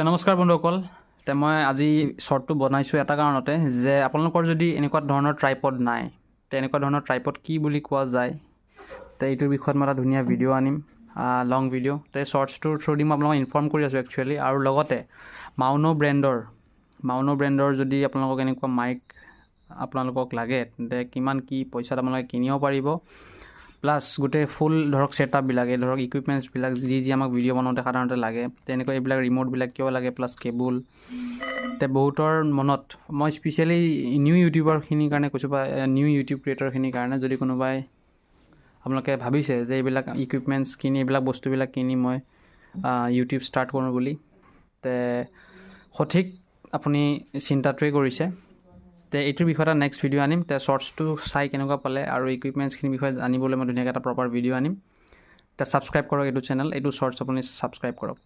নমস্কাৰ বন্ধুসকল। মই আজি শ্বৰ্টটো বনাইছোঁ এটা কাৰণতে যে আপোনালোকৰ যদি এনেকুৱা ধৰণৰ ট্ৰাইপড নাই, তেনেকুৱা ধৰণৰ ট্ৰাইপড কি বুলি কোৱা যায়, এইটোৰ বিষয়ত মই এটা ধুনীয়া ভিডিঅ' আনিম, লং ভিডিঅ'। শ্বৰ্টছটোৰ থ্ৰুদি মই আপোনালোকক ইনফৰ্ম কৰি আছোঁ একচুৱেলি। আৰু লগতে মাউনো ব্ৰেণ্ডৰ যদি আপোনালোকক এনেকুৱা মাইক আপোনালোকক লাগে, তেন্তে কিমান কি পইচাত আপোনালোকে কিনিব পাৰিব, প্লাছ গোটেই ফুল ধৰক ছেটআপবিলাক, এই ধৰক ইকুইপমেণ্টছবিলাক যি আমাক ভিডিঅ' বনাওঁতে সাধাৰণতে লাগে, তেনেকৈ এইবিলাক ৰিম'টবিলাক কিয় লাগে, প্লাছ কেবুল। বহুতৰ মনত, মই স্পেচিয়েলি নিউ ইউটিউবাৰখিনিৰ কাৰণে কৈছোঁ, বা নিউ ইউটিউব ক্ৰিয়েটৰখিনিৰ কাৰণে, যদি কোনোবাই আপোনালোকে ভাবিছে যে এইবিলাক ইকুইপমেণ্টছ কিনি, এইবিলাক বস্তুবিলাক কিনি মই ইউটিউব ষ্টাৰ্ট কৰোঁ বুলি, সঠিক আপুনি চিন্তাটোৱে কৰিছে। এইটোৰ বিষয়ে এটা নেক্সট ভিডিঅ' আনিম। শ্বৰ্টছটো চাই কেনেকুৱা পালে আৰু ইকুইপমেণ্টছখিনিৰ বিষয়ে জানিবলৈ মই ধুনীয়াকৈ এটা প্ৰপাৰ ভিডিঅ' আনিম। ছাবস্ক্ৰাইব কৰক এইটো চেনেল, এইটো শ্বৰ্টছ আপুনি ছাবস্ক্ৰাইব কৰক।